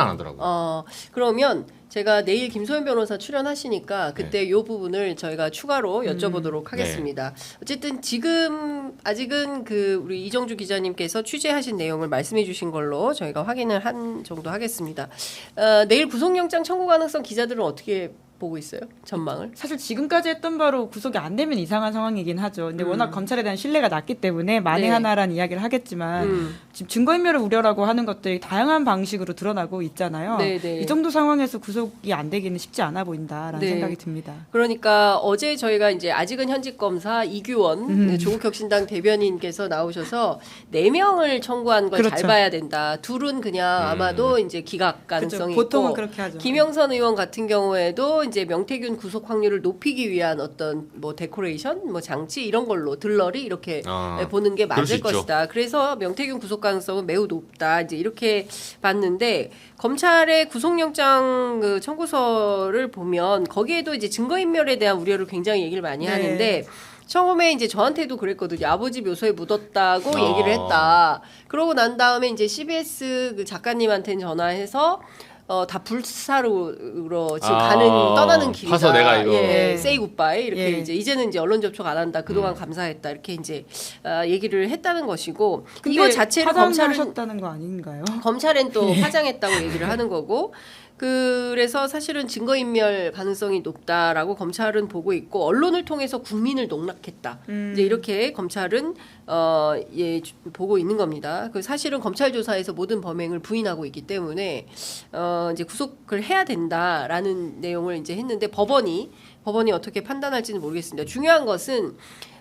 안 하더라고요. 그러면 제가 내일 김소연 변호사 출연하시니까 그때 이 부분을 저희가 추가로 여쭤보도록 하겠습니다. 어쨌든 지금 아직은 그 우리 이정주 기자님께서 취재하신 내용을 말씀해주신 걸로 저희가 확인을 한 정도 하겠습니다. 내일 구속영장 청구 가능성 기자들은 어떻게 보고 있어요? 전망을? 사실 지금까지 했던 바로 구속이 안 되면 이상한 상황이긴 하죠. 근데 워낙 검찰에 대한 신뢰가 낮기 때문에 만에 하나라는 이야기를 하겠지만 지금 증거인멸을 우려라고 하는 것들이 다양한 방식으로 드러나고 있잖아요. 네네. 이 정도 상황에서 구속이 안 되기는 쉽지 않아 보인다라는 생각이 듭니다. 그러니까 어제 저희가 이제 아직은 현직 검사 이규원 조국 혁신당 대변인께서 나오셔서 4명을 청구한 걸 잘 봐야 된다. 둘은 그냥 아마도 이제 기각 가능성이 그렇죠. 보통은 있고 그렇게 하죠. 김영선 의원 같은 경우에도 이제 명태균 구속 확률을 높이기 위한 어떤 뭐 데코레이션, 뭐 장치 이런 걸로 들러리 이렇게 보는 게 맞을 것이다. 그래서 명태균 구속 가능성은 매우 높다. 이제 이렇게 봤는데 검찰의 구속영장 그 청구서를 보면 거기에도 이제 증거인멸에 대한 우려를 굉장히 얘기를 많이 하는데 처음에 이제 저한테도 그랬거든요. 아버지 묘소에 묻었다고 얘기를 했다. 그러고 난 다음에 이제 CBS 그 작가님한테는 전화해서 다 불사로 지금 떠나는 길이다. 파서 내가 이거 say goodbye 이렇게 이제는 이제 언론 접촉 안 한다. 그동안 감사했다. 이렇게 이제 얘기를 했다는 것이고 이거 자체를 파장하셨다는 거 아닌가요? 검찰엔 또 파장했다고 얘기를 하는 거고. 그래서 사실은 증거인멸 가능성이 높다라고 검찰은 보고 있고 언론을 통해서 국민을 농락했다. 이제 이렇게 검찰은 보고 있는 겁니다. 그 사실은 검찰 조사에서 모든 범행을 부인하고 있기 때문에 이제 구속을 해야 된다라는 내용을 이제 했는데 법원이 어떻게 판단할지는 모르겠습니다. 중요한 것은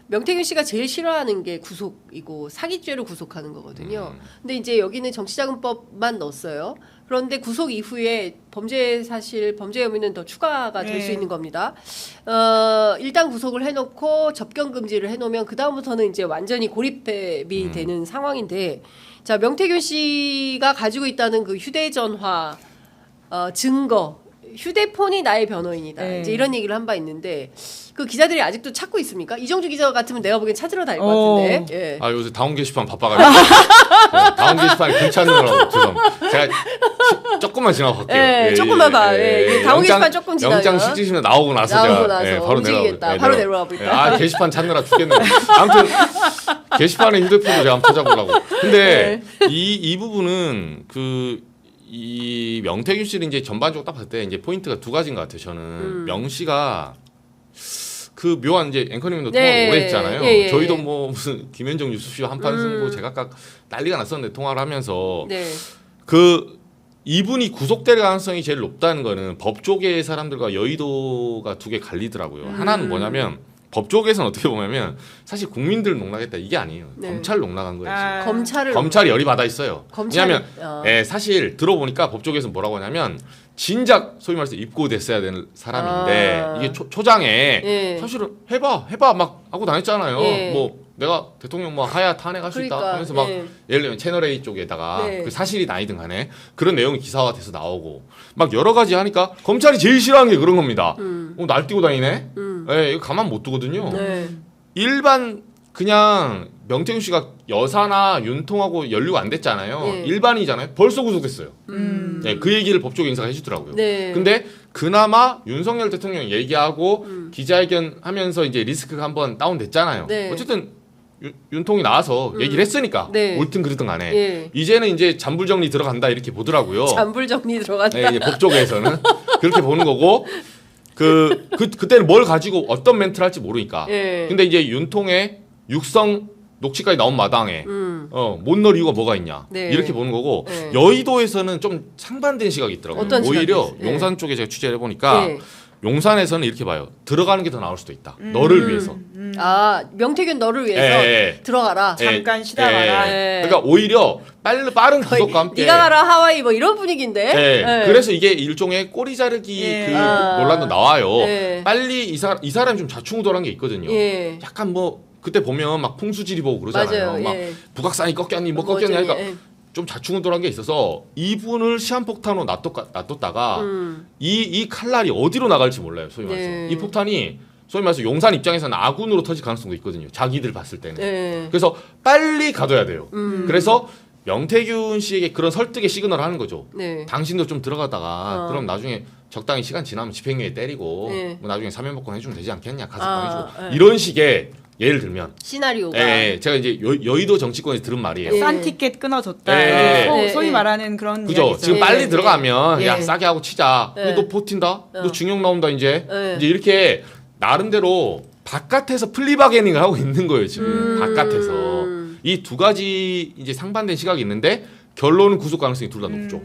명태균 씨가 제일 싫어하는 게 구속이고 사기죄로 구속하는 거거든요. 근데 이제 여기는 정치자금법만 넣었어요. 그런데 구속 이후에 범죄 혐의는 더 추가가 될 수 있는 겁니다. 일단 구속을 해놓고 접견 금지를 해놓으면 그 다음부터는 이제 완전히 고립이 되는 상황인데, 자 명태균 씨가 가지고 있다는 그 휴대전화 증거. 휴대폰이 나의 변호인이다. 이제 이런 얘기를 한 바 있는데 그 기자들이 아직도 찾고 있습니까? 이정주 기자 같으면 내가 보기엔 찾으러 다닐 것 같은데. 요새 다운 게시판 바빠가지고 다운 게시판에 글 찾는 거라고 죄송합니다. 제가 조금만 지나고 갈게요. 조금만 봐. 다운 게시판 조금 지나요. 영장 실질심에 나오고 나서 바로 움직이겠다. 바로 내려가 볼까. 게시판 찾느라 죽겠네요. 아무튼 게시판에 휴대폰을 제가 한번 찾아보려고. 근데 이 부분은 이 명태균 씨를 이제 전반적으로 딱 봤을 때 이제 포인트가 두 가지인 것 같아요. 저는 명 씨가 그 묘한 이제 앵커님도 통화를 오래 했잖아요. 저희도 뭐 무슨 김현정 유수 씨와 한판 승부 제각각 난리가 났었는데 통화를 하면서 이분이 구속될 가능성이 제일 높다는 거는 법조계의 사람들과 여의도가 두 개 갈리더라고요. 하나는 뭐냐면 법조계에서는 어떻게 보냐면 사실 국민들 농락했다 이게 아니에요. 검찰 농락한 거예요. 검찰이 열이 받아 있어요. 왜냐하면 사실 들어보니까 법조계에서 뭐라고 하냐면 진작 소위 말해서 입고됐어야 되는 사람인데 이게 초장에 사실은 해봐 막 하고 다녔잖아요. 뭐 내가 대통령 뭐 하야 탄핵할 수 있다 하면서 막 예를 들면 채널A 쪽에다가 그 사실이 나이든 간에 그런 내용이 기사화 돼서 나오고 막 여러 가지 하니까 검찰이 제일 싫어하는 게 그런 겁니다. 날뛰고 다니네. 이거 가만 못 두거든요. 일반 그냥 명태균 씨가 여사나 윤통하고 연루가 안 됐잖아요. 일반이잖아요. 벌써 구속됐어요. 그 얘기를 법조계 인사가 해주더라고요. 근데 그나마 윤석열 대통령 얘기하고 기자회견 하면서 이제 리스크가 한번 다운됐잖아요. 어쨌든 윤통이 나와서 얘기를 했으니까 옳든 그르든 간에 이제는 이제 잔불정리 들어간다 이렇게 보더라고요. 잔불정리 들어간다. 이제 법조계에서는 그렇게 보는 거고 그때는 뭘 가지고 어떤 멘트를 할지 모르니까. 근데 이제 윤통의 육성 녹취까지 나온 마당에 못 넣을 이유가 뭐가 있냐 이렇게 보는 거고 여의도에서는 좀 상반된 시각이 있더라고요. 오히려 용산 쪽에 제가 취재를 해보니까 용산에서는 이렇게 봐요. 들어가는 게 더 나을 수도 있다. 너를 위해서. 명태균 너를 위해서 들어가라. 잠깐 쉬다 가라. 그러니까 오히려 빠른 구속과 함께 네가 가라 하와이 뭐 이런 분위기인데. 그래서 이게 일종의 꼬리 자르기 그 논란도 나와요. 빨리 이 사람이 좀 좌충우돌한 게 있거든요. 약간 뭐 그때 보면 막 풍수지리 보고 그러잖아요. 막 북악산이 꺾였니 뭐 꺾였니 하니까 좀 좌충우돌한 게 있어서 이분을 시한폭탄으로 놔뒀다가 이 칼날이 어디로 나갈지 몰라요. 소위 말해서 이 폭탄이 소위 말해서 용산 입장에서는 아군으로 터질 가능성도 있거든요. 자기들 봤을 때는. 그래서 빨리 가둬야 돼요. 그래서 명태균 씨에게 그런 설득의 시그널을 하는 거죠. 네. 당신도 좀 들어가다가 그럼 나중에 적당히 시간 지나면 집행유예 때리고 네. 뭐 나중에 사면복권 해주면 되지 않겠냐 가석방 해주고 네. 이런 식의 예를 들면 시나리오가 제가 이제 여의도 정치권에서 들은 말이에요. 네. 싼 티켓 끊어줬다. 네. 소위 네. 말하는 그런 그죠? 이야기죠. 지금 네. 빨리 네. 들어가면 네. 야 싸게 하고 치자. 네. 근데 너 버틴다? 너 징역 나온다 이제. 네. 이제 이렇게 나름대로 바깥에서 플리바게닝을 하고 있는 거예요 지금 바깥에서. 이 두 가지 이제 상반된 시각이 있는데 결론은 구속 가능성이 둘 다 높죠.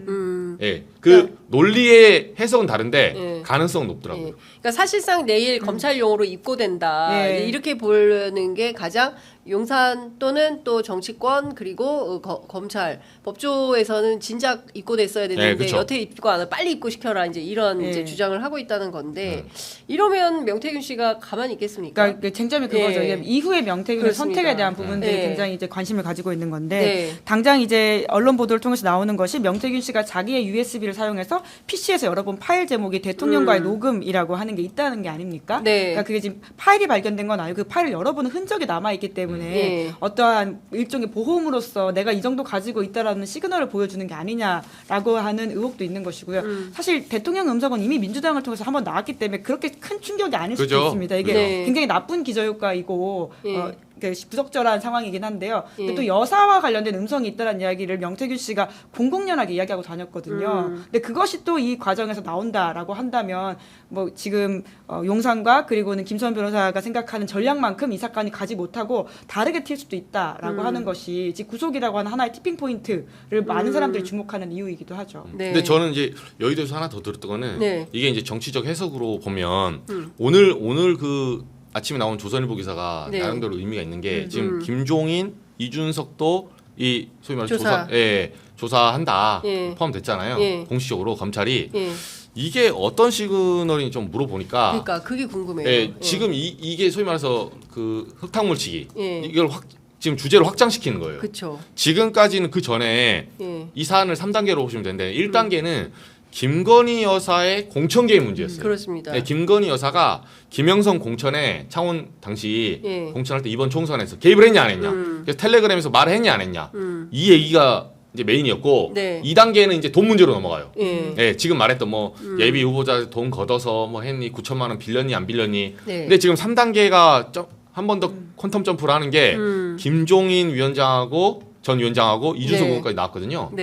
예, 그 논리의 해석은 다른데 네. 가능성은 높더라고요. 예. 그러니까 사실상 내일 검찰용으로 입고된다. 예. 이렇게 보는 게 가장 용산 또는 또 정치권 그리고 검찰 법조에서는 진작 입고됐어야 네, 되는데 그쵸. 여태 입고 안 하고 빨리 입고시켜라 이제 이런 예. 이제 주장을 하고 있다는 건데 이러면 명태균 씨가 가만히 있겠습니까? 그러니까 그 쟁점이 그거죠. 예. 이후에 명태균의 그렇습니다. 선택에 대한 부분들이 네. 굉장히 이제 관심을 가지고 있는 건데 네. 당장 이제 언론 보도를 통해서 나오는 것이 명태균 씨가 자기의 USB를 사용해서 PC에서 열어본 파일 제목이 대통령과의 녹음이라고 하는 게 있다는 게 아닙니까? 네. 그러니까 그게 지금 파일이 발견된 건 아니고 그 파일을 열어보는 흔적이 남아 있기 때문에 네. 어떠한 일종의 보험으로서 내가 이 정도 가지고 있다라는 시그널을 보여주는 게 아니냐라고 하는 의혹도 있는 것이고요. 사실 대통령 음성은 이미 민주당을 통해서 한번 나왔기 때문에 그렇게 큰 충격이 아닐 수도 그죠? 있습니다. 이게 네. 굉장히 나쁜 기저효과이고 예. 부적절한 상황이긴 한데요. 근데 예. 또 여사와 관련된 음성이 있다는 이야기를 명태균 씨가 공공연하게 이야기하고 다녔거든요. 근데 그것이 또 이 과정에서 나온다라고 한다면 뭐 지금 용산과 그리고는 김수환 변호사가 생각하는 전략만큼 이 사건이 가지 못하고 다르게 튈 수도 있다라고 하는 것이 지금 구속이라고 하는 하나의 티핑 포인트를 많은 사람들이 주목하는 이유이기도 하죠. 네. 근데 저는 이제 여의도에서 하나 더 들었던 거는 네. 이게 이제 정치적 해석으로 보면 오늘 그 아침에 나온 조선일보 기사가 네. 나름대로 의미가 있는 게 지금 김종인, 이준석도 이 소위 말해 조사. 조사한다 예. 포함됐잖아요. 예. 공식적으로 검찰이 예. 이게 어떤 시그널이 좀 물어보니까 그러니까 그게 궁금해요. 예, 지금 이게 소위 말해서 그 흙탕물치기 예. 이걸 지금 주제를 확장시키는 거예요. 그렇죠. 지금까지는 그 전에 예. 이 사안을 3단계로 보시면 되는데 1단계는 김건희 여사의 공천 개입 문제였어요. 그렇습니다. 네, 김건희 여사가 김영선 공천에 창원 당시 예. 공천할 때 이번 총선에서 개입을 했냐 안 했냐. 그래서 텔레그램에서 말을 했냐 안 했냐. 이 얘기가 이제 메인이었고 네. 2단계는 이제 돈 문제로 넘어가요. 예. 네, 지금 말했던 뭐 예비 후보자 돈 걷어서 뭐 했니 9천만 원 빌렸니 안 빌렸니. 네. 근데 지금 3단계가 한 번 더 퀀텀 점프를 하는 게 김종인 위원장하고 전 위원장하고 이준석 네. 의원까지 나왔거든요.